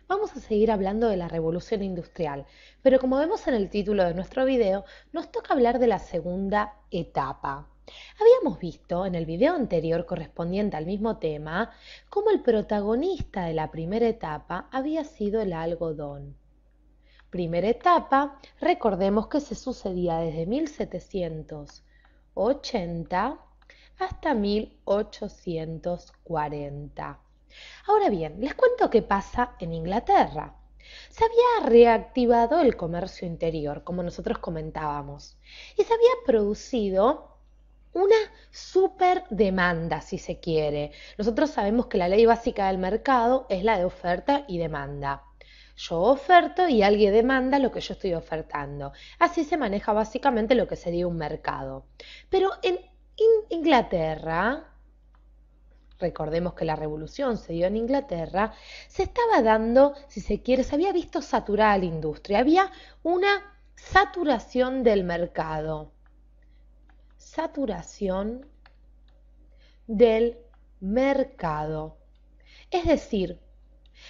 Vamos a seguir hablando de la revolución industrial, pero como vemos en el título de nuestro video, nos toca hablar de la segunda etapa. Habíamos visto en el video anterior correspondiente al mismo tema cómo el protagonista de la primera etapa había sido el algodón. Primera etapa, recordemos que se sucedía desde 1780 hasta 1840. Ahora bien, les cuento qué pasa en Inglaterra. Se había reactivado el comercio interior, como nosotros comentábamos, y se había producido una super demanda, si se quiere. Nosotros sabemos que la ley básica del mercado es la de oferta y demanda. Yo oferto y alguien demanda lo que yo estoy ofertando. Así se maneja básicamente lo que sería un mercado. Pero en Inglaterra, recordemos que la revolución se dio en Inglaterra, se estaba dando, si se quiere, se había visto saturada la industria. Había una saturación del mercado. Saturación del mercado. Es decir,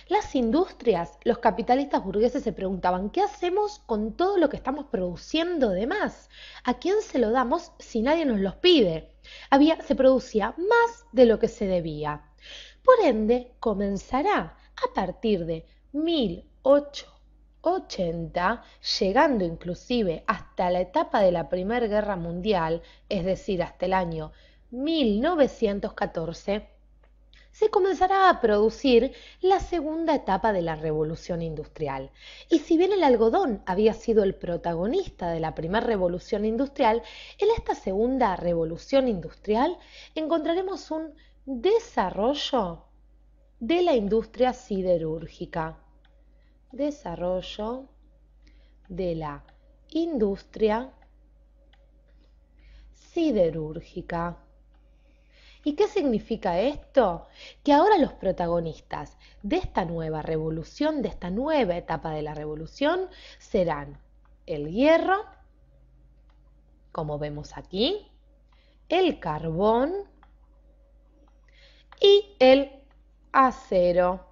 las industrias, los capitalistas burgueses se preguntaban, ¿qué hacemos con todo lo que estamos produciendo de más? ¿A quién se lo damos si nadie nos los pide? Se producía más de lo que se debía. Por ende, comenzará a partir de 1880, llegando inclusive hasta la etapa de la Primera Guerra Mundial, es decir, hasta el año 1914, se comenzará a producir la segunda etapa de la revolución industrial. Y si bien el algodón había sido el protagonista de la primera revolución industrial, en esta segunda revolución industrial encontraremos un desarrollo de la industria siderúrgica. Desarrollo de la industria siderúrgica. ¿Y qué significa esto? Que ahora los protagonistas de esta nueva revolución, de esta nueva etapa de la revolución, serán el hierro, como vemos aquí, el carbón y el acero.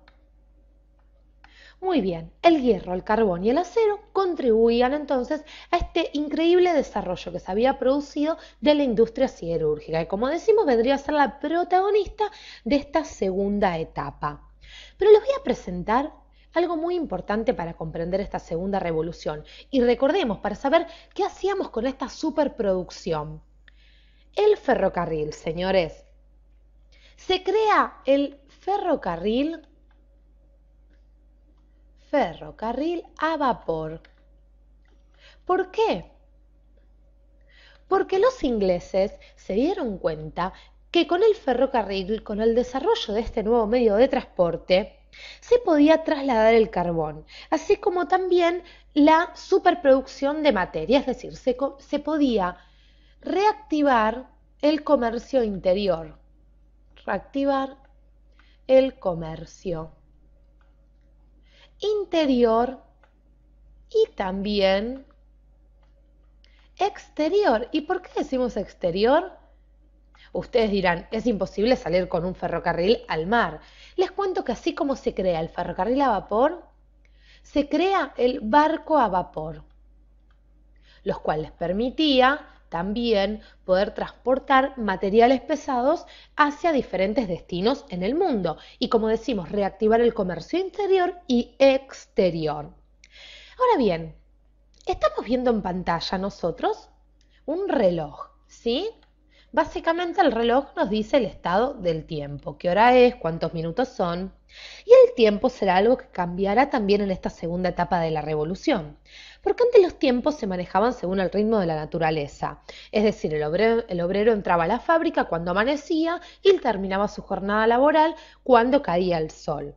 Muy bien, el hierro, el carbón y el acero contribuían entonces a este increíble desarrollo que se había producido de la industria siderúrgica y, como decimos, vendría a ser la protagonista de esta segunda etapa. Pero les voy a presentar algo muy importante para comprender esta segunda revolución y recordemos para saber qué hacíamos con esta superproducción. El ferrocarril, señores. Se crea el ferrocarril a vapor. ¿Por qué? Porque los ingleses se dieron cuenta que con el ferrocarril, con el desarrollo de este nuevo medio de transporte, se podía trasladar el carbón, así como también la superproducción de materia, es decir, se podía reactivar el comercio interior. Reactivar el comercio interior y también exterior. ¿Y por qué decimos exterior? Ustedes dirán, es imposible salir con un ferrocarril al mar. Les cuento que así como se crea el ferrocarril a vapor, se crea el barco a vapor, los cuales permitía también poder transportar materiales pesados hacia diferentes destinos en el mundo y, como decimos, reactivar el comercio interior y exterior. Ahora bien, estamos viendo en pantalla nosotros un reloj, ¿sí? Básicamente el reloj nos dice el estado del tiempo, qué hora es, cuántos minutos son, y el tiempo será algo que cambiará también en esta segunda etapa de la revolución, porque antes los tiempos se manejaban según el ritmo de la naturaleza, es decir, el obrero entraba a la fábrica cuando amanecía y terminaba su jornada laboral cuando caía el sol.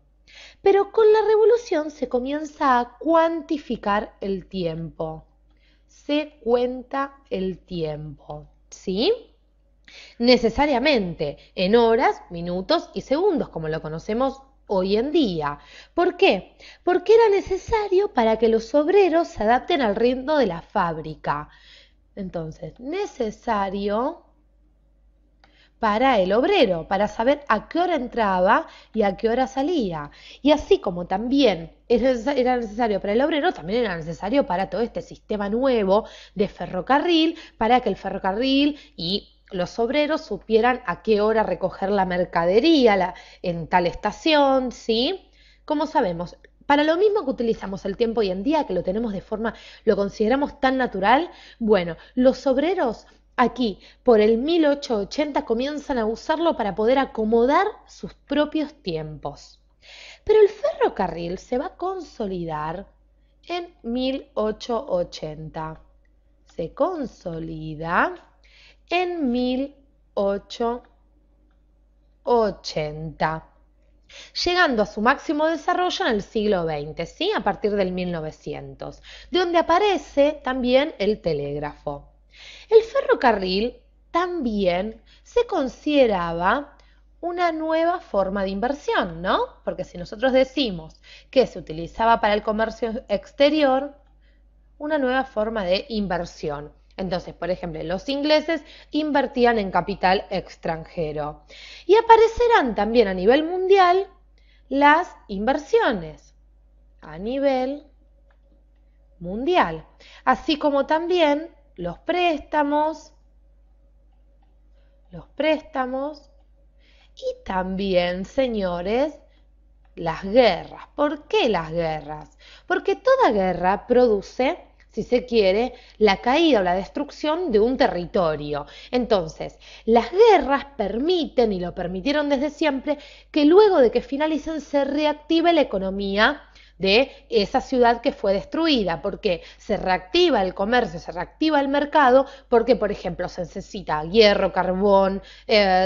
Pero con la revolución se comienza a cuantificar el tiempo, se cuenta el tiempo, ¿sí? Necesariamente en horas, minutos y segundos, como lo conocemos hoy en día. ¿Por qué? Porque era necesario para que los obreros se adapten al ritmo de la fábrica. Entonces, necesario para el obrero, para saber a qué hora entraba y a qué hora salía. Y así como también era necesario para el obrero, también era necesario para todo este sistema nuevo de ferrocarril, para que el ferrocarril y los obreros supieran a qué hora recoger la mercadería en tal estación, ¿sí? Como sabemos, para lo mismo que utilizamos el tiempo hoy en día, que lo tenemos de forma, lo consideramos tan natural, bueno, los obreros aquí, por el 1880, comienzan a usarlo para poder acomodar sus propios tiempos. Pero el ferrocarril se va a consolidar en 1880. Se consolida en 1880, llegando a su máximo desarrollo en el siglo XX, ¿sí? A partir del 1900, de donde aparece también el telégrafo. El ferrocarril también se consideraba una nueva forma de inversión, ¿no? Porque si nosotros decimos que se utilizaba para el comercio exterior, una nueva forma de inversión. Entonces, por ejemplo, los ingleses invertían en capital extranjero. Y aparecerán también a nivel mundial las inversiones a nivel mundial, así como también los préstamos y también, señores, las guerras. ¿Por qué las guerras? Porque toda guerra produce, si se quiere, la caída o la destrucción de un territorio. Entonces, las guerras permiten, y lo permitieron desde siempre, que luego de que finalicen se reactive la economía de esa ciudad que fue destruida, porque se reactiva el comercio, se reactiva el mercado, porque, por ejemplo, se necesita hierro, carbón,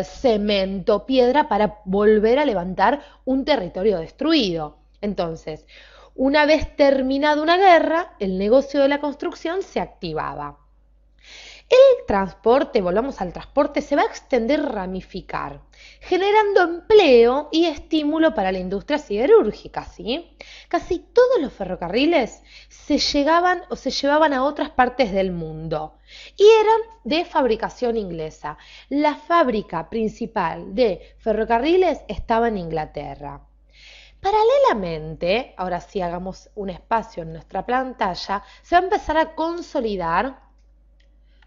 cemento, piedra para volver a levantar un territorio destruido. Entonces, una vez terminada una guerra, el negocio de la construcción se activaba. El transporte, volvamos al transporte, se va a extender, ramificar, generando empleo y estímulo para la industria siderúrgica, ¿sí? Casi todos los ferrocarriles se llevaban a otras partes del mundo y eran de fabricación inglesa. La fábrica principal de ferrocarriles estaba en Inglaterra. Paralelamente, ahora sí hagamos un espacio en nuestra pantalla, se va a empezar a consolidar,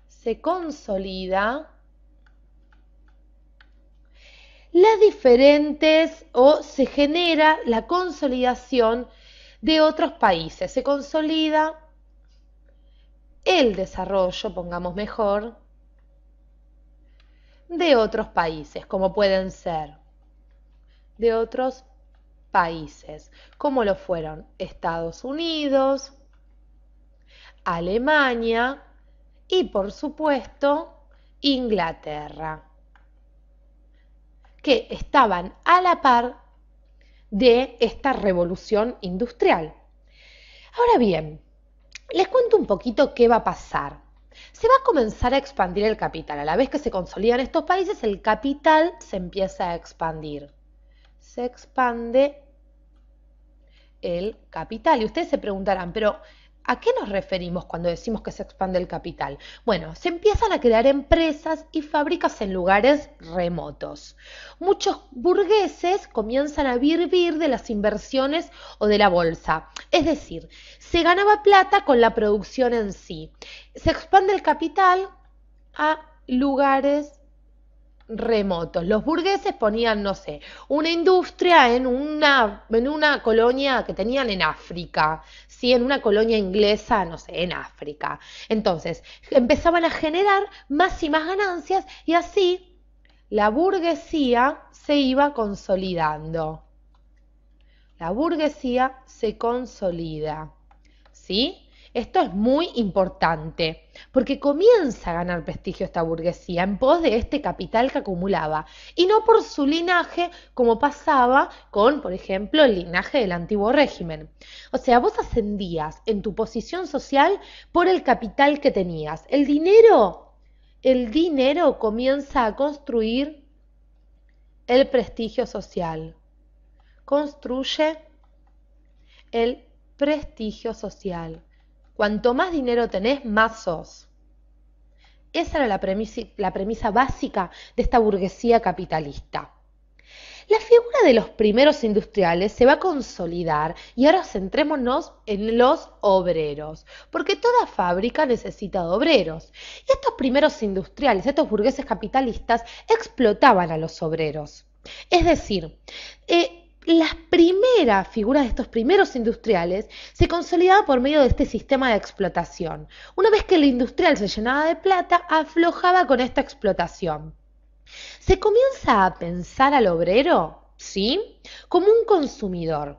se consolida las diferentes o se genera la consolidación de otros países. Se consolida el desarrollo, pongamos mejor, de otros países, como pueden ser de otros países, como lo fueron Estados Unidos, Alemania y, por supuesto, Inglaterra, que estaban a la par de esta revolución industrial. Ahora bien, les cuento un poquito qué va a pasar. Se va a comenzar a expandir el capital. A la vez que se consolidan estos países, el capital se empieza a expandir. Se expande el capital. Y ustedes se preguntarán, pero ¿a qué nos referimos cuando decimos que se expande el capital? Bueno, se empiezan a crear empresas y fábricas en lugares remotos. Muchos burgueses comienzan a vivir de las inversiones o de la bolsa. Es decir, se ganaba plata con la producción en sí. Se expande el capital a lugares remotos. Los burgueses ponían, no sé, una industria en una colonia que tenían en África, ¿sí? En una colonia inglesa, no sé, en África. Entonces, empezaban a generar más y más ganancias y así la burguesía se iba consolidando. La burguesía se consolida, ¿sí? Esto es muy importante, porque comienza a ganar prestigio esta burguesía en pos de este capital que acumulaba, y no por su linaje como pasaba con, por ejemplo, el linaje del antiguo régimen. O sea, vos ascendías en tu posición social por el capital que tenías. El dinero comienza a construir el prestigio social. Construye el prestigio social. Cuanto más dinero tenés, más sos. Esa era la premisa básica de esta burguesía capitalista. La figura de los primeros industriales se va a consolidar y ahora centrémonos en los obreros, porque toda fábrica necesita de obreros. Y estos primeros industriales, estos burgueses capitalistas, explotaban a los obreros. Es decir, las primeras figuras de estos primeros industriales se consolidaban por medio de este sistema de explotación. Una vez que el industrial se llenaba de plata, aflojaba con esta explotación. Se comienza a pensar al obrero, ¿sí?, como un consumidor.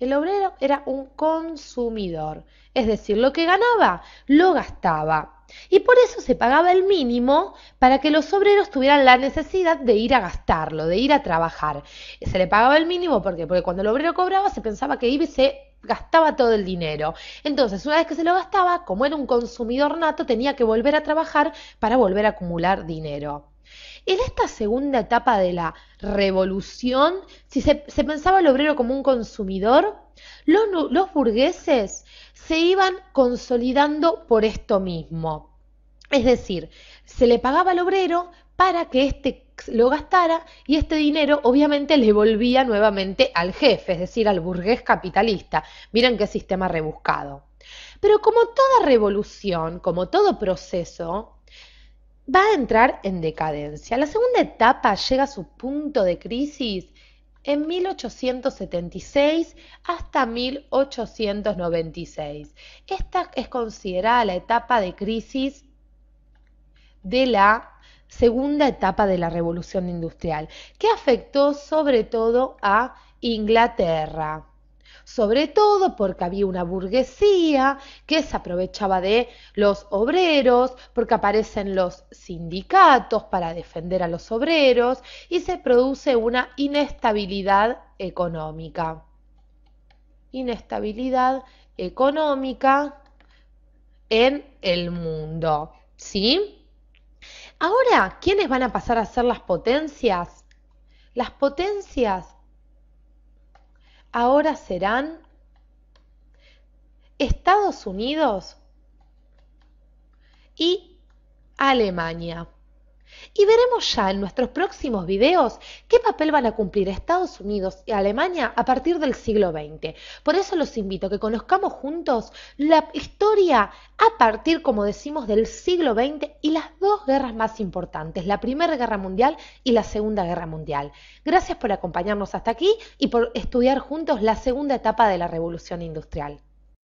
El obrero era un consumidor, es decir, lo que ganaba lo gastaba. Y por eso se pagaba el mínimo para que los obreros tuvieran la necesidad de ir a gastarlo, de ir a trabajar. Se le pagaba el mínimo porque cuando el obrero cobraba se pensaba que iba y se gastaba todo el dinero. Entonces, una vez que se lo gastaba, como era un consumidor nato, tenía que volver a trabajar para volver a acumular dinero. En esta segunda etapa de la revolución, si se pensaba el obrero como un consumidor, los burgueses se iban consolidando por esto mismo. Es decir, se le pagaba al obrero para que éste lo gastara y este dinero obviamente le volvía nuevamente al jefe, es decir, al burgués capitalista. Miren qué sistema rebuscado. Pero como toda revolución, como todo proceso, va a entrar en decadencia. La segunda etapa llega a su punto de crisis en 1876 hasta 1896. Esta es considerada la etapa de crisis de la segunda etapa de la revolución industrial, que afectó sobre todo a Inglaterra. Sobre todo porque había una burguesía que se aprovechaba de los obreros, porque aparecen los sindicatos para defender a los obreros y se produce una inestabilidad económica. Inestabilidad económica en el mundo, ¿sí? Ahora, ¿quiénes van a pasar a ser las potencias? Las potencias ahora serán Estados Unidos y Alemania. Y veremos ya en nuestros próximos videos qué papel van a cumplir Estados Unidos y Alemania a partir del siglo XX. Por eso los invito a que conozcamos juntos la historia a partir, como decimos, del siglo XX y las dos guerras más importantes, la Primera Guerra Mundial y la Segunda Guerra Mundial. Gracias por acompañarnos hasta aquí y por estudiar juntos la segunda etapa de la Revolución Industrial.